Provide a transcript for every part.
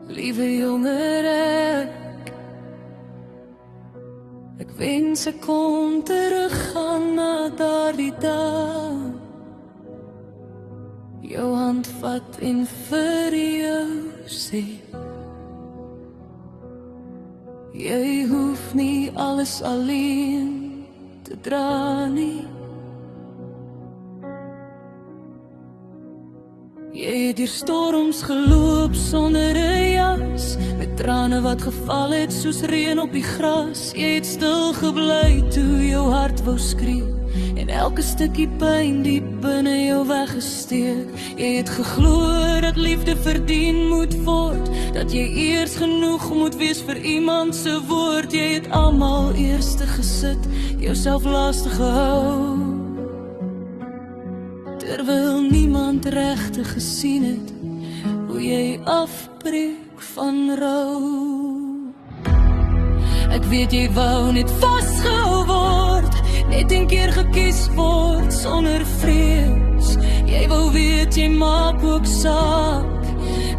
Liewe jonger ek wens ek kon teruggaan na daardie dag. Jou hand vat en vir jou sê, jy hoef nie alles alleen te dra nie. Jy het deur storms geloop sonder 'n jas, met trane wat geval het soos reën op die gras. Jy het stil gebly toe jou hart wou skree, en elke stukkie pyn diep binne jou weggesteek. Jy het geglo dat liefde verdien moet word, dat jy eers genoeg moet wees vir iemand se woord. Jy het almal eerste gesit, jouself laaste gehou, terwyl niemand regtig gesien het hoe jy afbreek van rou. Ek weet jy wou net vasgehou word, net een keer gekies word sonder vrees. Jy wou weet jy maak ook saak,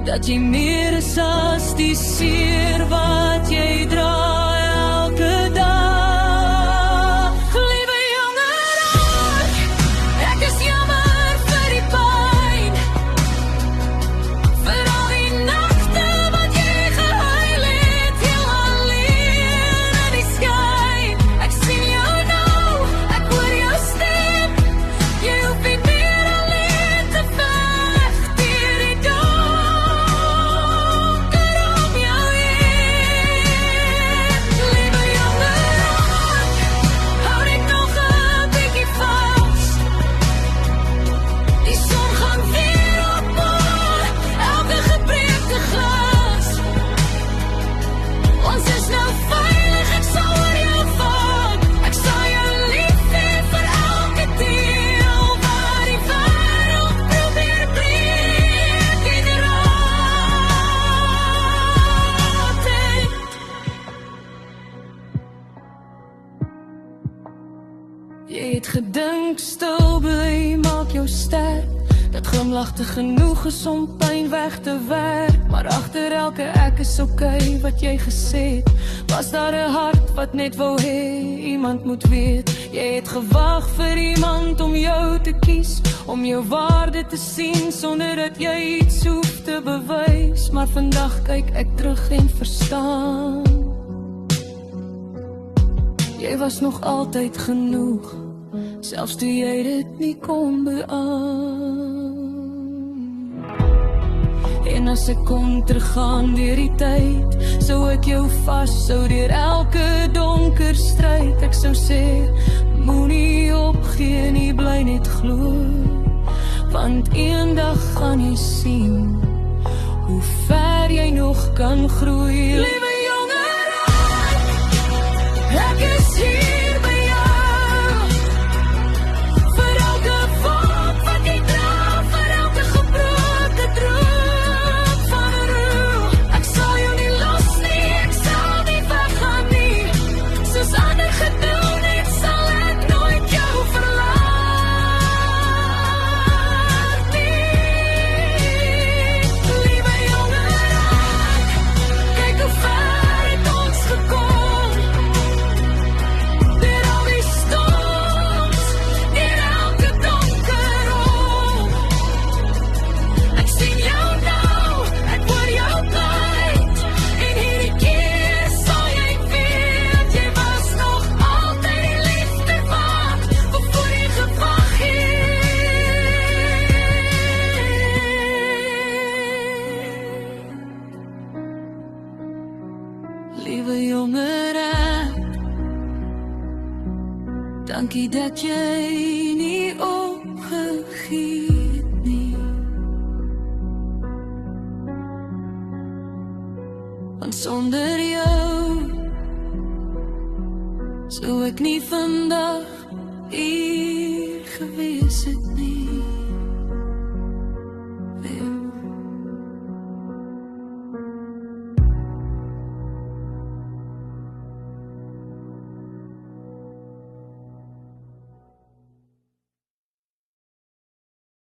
dat jy meer is as die seer wat jy dra elke dag. Liewe jonger ek is jammer vir die pyn, vir al die nagte wat jy gehuil het, heel alleen in die skyn. Ek sien jou nou, ek hoor jou stem, jy hoef nie meer alleen te veg deur die donker om jou heen. Liewe jonger hou net nog 'n bietjie vas, die son gaan weer opmaak elke gebreekte glas. Ons is nou veilig, ek sal oor jou waak, ek sal jou lief hê vir elke deel waar die wêreld probeer breek en raad het. Jy het gedink stil bly maak jou sterk, dat glimlagte genoeg is om pyn weg te werk. Maar agter elke ek is oké wat jy gesê het, was daar 'n hart wat net wou hê iemand moet weet. Jy het gewag vir iemand om jou te kies, om jou waarde te sien sonder dat jy iets hoef te bewys. Maar vandag kyk ek terug en verstaan, jy was nog altyd genoeg, selfs toe jy dit nie kon beaam. En as ek kon teruggaan deur die tyd, sou ek jou vashou deur elke donker stryd. Ek sou sê, moenie opgee nie, bly net glo, want eendag gaan jy sien hoe ver jy nog kan groei. Liewe jonger ek is hier by jou, vir elke wolk wat jy dra, vir elke gebroke droom van 'n roe. Ek sal jou nie los nie, ek sal nie weggaan nie, soos ander gedoen het, sal ek nooit jou verlaat nie. Liewe jonger kyk hoe ver het ons gekom, deur al die storms, deur elke donker rom. Ek sien jou nou, ek hoor jou pleit, en hierdie keer sal jy weet, jy was nog altyd die liefde waard, waarvoor jy gewag het. Liewe jonger dankie dat jy nie opgegee het nie, want sonder jou sou ek nie vandag hier gewees het nie.